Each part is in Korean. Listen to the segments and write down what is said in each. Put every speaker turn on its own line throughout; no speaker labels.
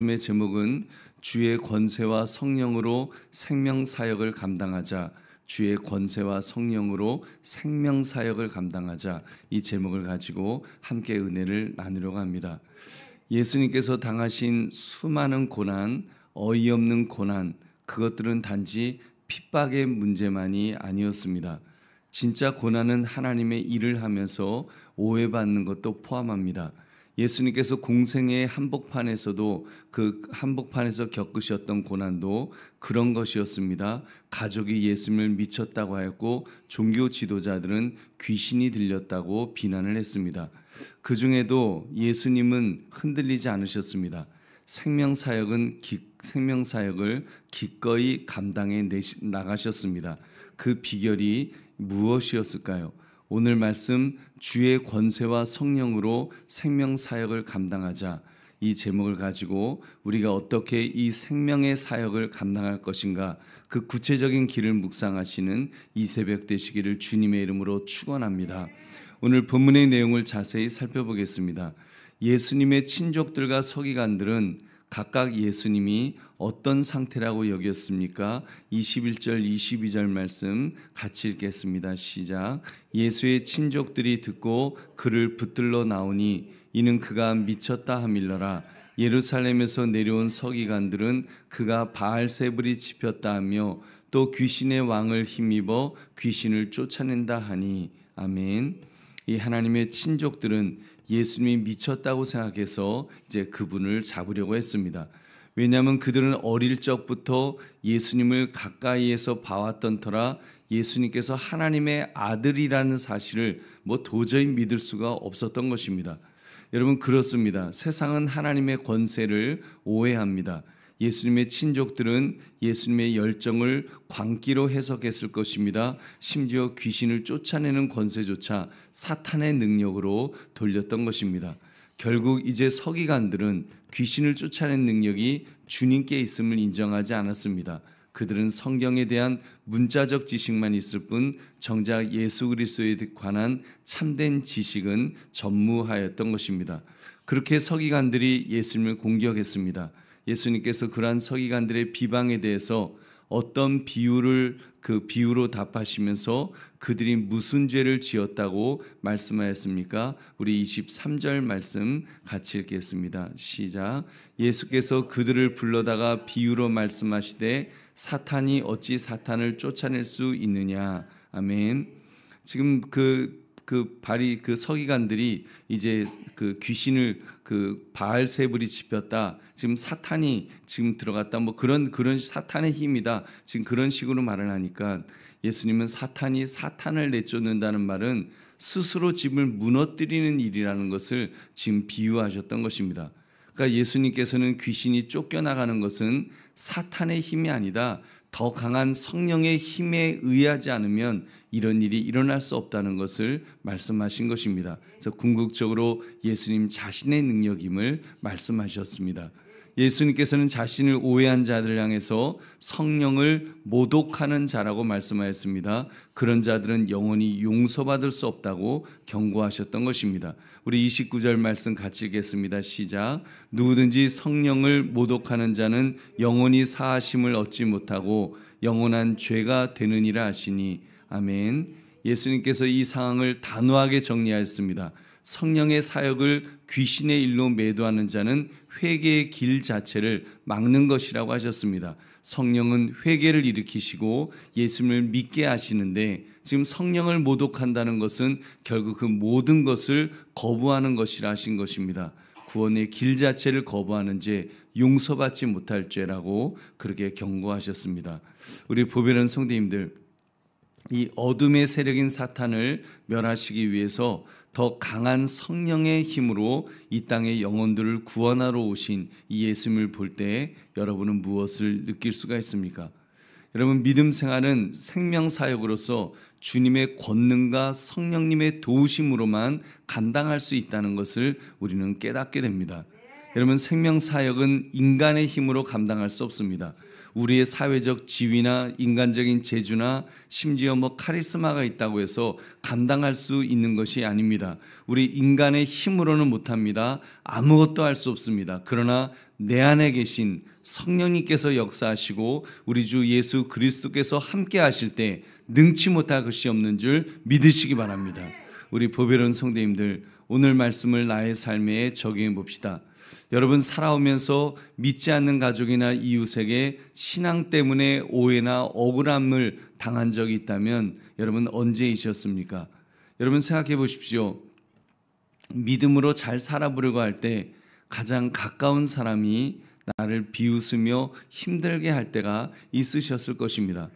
말씀의 제목은 주의 권세와 성령으로 생명사역을 감당하자, 주의 권세와 성령으로 생명사역을 감당하자, 이 제목을 가지고 함께 은혜를 나누려고 합니다. 예수님께서 당하신 수많은 고난, 어이없는 고난, 그것들은 단지 핍박의 문제만이 아니었습니다. 진짜 고난은 하나님의 일을 하면서 오해받는 것도 포함합니다. 예수님께서 공생의 한복판에서도 그 한복판에서 겪으셨던 고난도 그런 것이었습니다. 가족이 예수님을 미쳤다고 하였고 종교 지도자들은 귀신이 들렸다고 비난을 했습니다. 그 중에도 예수님은 흔들리지 않으셨습니다. 생명사역을 기꺼이 감당해 나가셨습니다. 그 비결이 무엇이었을까요? 오늘 말씀 주의 권세와 성령으로 생명사역을 감당하자, 이 제목을 가지고 우리가 어떻게 이 생명의 사역을 감당할 것인가, 그 구체적인 길을 묵상하시는 이 새벽 되시기를 주님의 이름으로 축원합니다. 오늘 본문의 내용을 자세히 살펴보겠습니다. 예수님의 친족들과 서기관들은 각각 예수님이 어떤 상태라고 여겼습니까? 21절 22절 말씀 같이 읽겠습니다. 시작. 예수의 친족들이 듣고 그를 붙들러 나오니 이는 그가 미쳤다 하밀러라. 예루살렘에서 내려온 서기관들은 그가 바알세불이 집혔다 하며 또 귀신의 왕을 힘입어 귀신을 쫓아낸다 하니. 아멘. 이 하나님의 친족들은 예수님이 미쳤다고 생각해서 이제 그분을 잡으려고 했습니다. 왜냐하면 그들은 어릴 적부터 예수님을 가까이에서 봐왔던 터라 예수님께서 하나님의 아들이라는 사실을 도저히 믿을 수가 없었던 것입니다. 여러분, 그렇습니다. 세상은 하나님의 권세를 오해합니다. 예수님의 친족들은 예수님의 열정을 광기로 해석했을 것입니다. 심지어 귀신을 쫓아내는 권세조차 사탄의 능력으로 돌렸던 것입니다. 결국 이제 서기관들은 귀신을 쫓아낸 능력이 주님께 있음을 인정하지 않았습니다. 그들은 성경에 대한 문자적 지식만 있을 뿐 정작 예수 그리스도에 관한 참된 지식은 전무하였던 것입니다. 그렇게 서기관들이 예수님을 공격했습니다. 예수님께서 그러한 서기관들의 비방에 대해서 어떤 비유로 답하시면서 그들이 무슨 죄를 지었다고 말씀하였습니까? 우리 23절 말씀 같이 읽겠습니다. 시작. 예수께서 그들을 불러다가 비유로 말씀하시되 사탄이 어찌 사탄을 쫓아낼 수 있느냐. 아멘. 지금 그 서기관들이 이제 그 귀신을 바알세불이 집혔다. 지금 사탄이 지금 들어갔다. 그런 사탄의 힘이다. 지금 그런 식으로 말을 하니까 예수님은 사탄이 사탄을 내쫓는다는 말은 스스로 집을 무너뜨리는 일이라는 것을 지금 비유하셨던 것입니다. 그러니까 예수님께서는 귀신이 쫓겨나가는 것은 사탄의 힘이 아니다. 더 강한 성령의 힘에 의하지 않으면 이런 일이 일어날 수 없다는 것을 말씀하신 것입니다. 그래서 궁극적으로 예수님 자신의 능력임을 말씀하셨습니다. 예수님께서는 자신을 오해한 자들을 향해서 성령을 모독하는 자라고 말씀하였습니다. 그런 자들은 영원히 용서받을 수 없다고 경고하셨던 것입니다. 우리 29절 말씀 같이 읽겠습니다. 시작. 누구든지 성령을 모독하는 자는 영원히 사하심을 얻지 못하고 영원한 죄가 되느니라 하시니. 아멘. 예수님께서 이 상황을 단호하게 정리하였습니다. 성령의 사역을 귀신의 일로 매도하는 자는 회개의 길 자체를 막는 것이라고 하셨습니다. 성령은 회개를 일으키시고 예수님을 믿게 하시는데 지금 성령을 모독한다는 것은 결국 그 모든 것을 거부하는 것이라 하신 것입니다. 구원의 길 자체를 거부하는 죄, 용서받지 못할 죄라고 그렇게 경고하셨습니다. 우리 보배는 성도님들, 이 어둠의 세력인 사탄을 멸하시기 위해서 더 강한 성령의 힘으로 이 땅의 영혼들을 구원하러 오신 이 예수님을 볼 때 여러분은 무엇을 느낄 수가 있습니까? 여러분, 믿음 생활은 생명사역으로서 주님의 권능과 성령님의 도우심으로만 감당할 수 있다는 것을 우리는 깨닫게 됩니다. 여러분, 생명사역은 인간의 힘으로 감당할 수 없습니다. 우리의 사회적 지위나 인간적인 재주나 심지어 카리스마가 있다고 해서 감당할 수 있는 것이 아닙니다. 우리 인간의 힘으로는 못합니다. 아무것도 할 수 없습니다. 그러나 내 안에 계신 성령님께서 역사하시고 우리 주 예수 그리스도께서 함께 하실 때 능치 못할 것이 없는 줄 믿으시기 바랍니다. 우리 보배로운 성도님들, 오늘 말씀을 나의 삶에 적용해 봅시다. 여러분, 살아오면서 믿지 않는 가족이나 이웃에게 신앙 때문에 오해나 억울함을 당한 적이 있다면 여러분 언제이셨습니까? 여러분 생각해 보십시오. 믿음으로 잘 살아보려고 할 때 가장 가까운 사람이 나를 비웃으며 힘들게 할 때가 있으셨을 것입니다.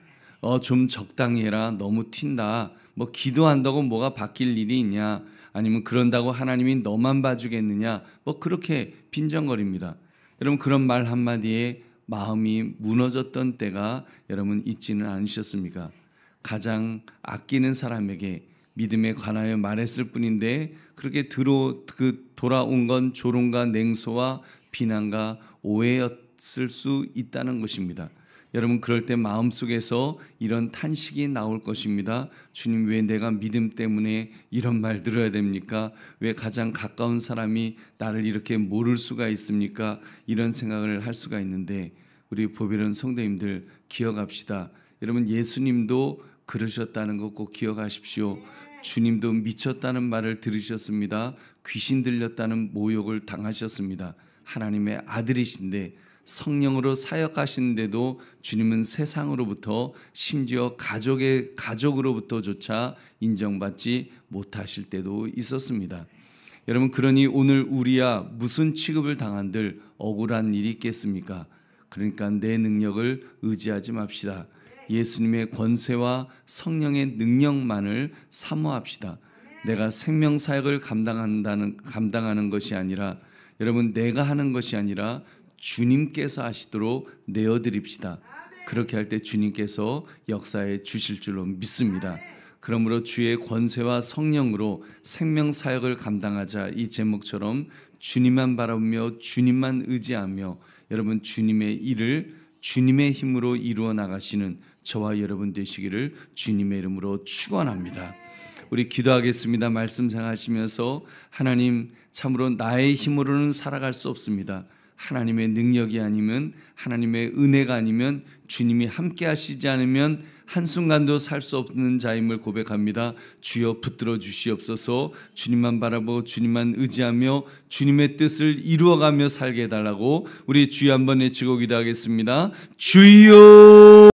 좀 적당히 해라, 너무 튄다, 뭐 기도한다고 뭐가 바뀔 일이 있냐, 아니면 그런다고 하나님이 너만 봐주겠느냐, 뭐 그렇게 빈정거립니다. 여러분, 그런 말 한마디에 마음이 무너졌던 때가 여러분 있지는 않으셨습니까? 가장 아끼는 사람에게 믿음에 관하여 말했을 뿐인데 그렇게 돌아온 건 조롱과 냉소와 비난과 오해였을 수 있다는 것입니다. 여러분, 그럴 때 마음속에서 이런 탄식이 나올 것입니다. 주님, 왜 내가 믿음 때문에 이런 말 들어야 됩니까? 왜 가장 가까운 사람이 나를 이렇게 모를 수가 있습니까? 이런 생각을 할 수가 있는데 우리 보배로운 성도님들 기억합시다. 여러분, 예수님도 그러셨다는 거 꼭 기억하십시오. 주님도 미쳤다는 말을 들으셨습니다. 귀신 들렸다는 모욕을 당하셨습니다. 하나님의 아들이신데 성령으로 사역하시는데도 주님은 세상으로부터 심지어 가족으로부터조차 인정받지 못하실 때도 있었습니다. 여러분, 그러니 오늘 우리야 무슨 취급을 당한들 억울한 일이 있겠습니까? 그러니까 내 능력을 의지하지 맙시다. 예수님의 권세와 성령의 능력만을 사모합시다. 내가 생명사역을 감당하는 것이 아니라, 여러분, 내가 하는 것이 아니라 주님께서 하시도록 내어드립시다. 그렇게 할 때 주님께서 역사해 주실 줄로 믿습니다. 그러므로 주의 권세와 성령으로 생명사역을 감당하자, 이 제목처럼 주님만 바라보며 주님만 의지하며 여러분 주님의 일을 주님의 힘으로 이루어 나가시는 저와 여러분 되시기를 주님의 이름으로 축원합니다. 우리 기도하겠습니다. 말씀 생각하시면서 하나님, 참으로 나의 힘으로는 살아갈 수 없습니다. 하나님의 능력이 아니면, 하나님의 은혜가 아니면, 주님이 함께 하시지 않으면 한순간도 살 수 없는 자임을 고백합니다. 주여 붙들어 주시옵소서. 주님만 바라보고 주님만 의지하며 주님의 뜻을 이루어가며 살게 해달라고 우리 주여 한번 외치고 기도하겠습니다. 주여!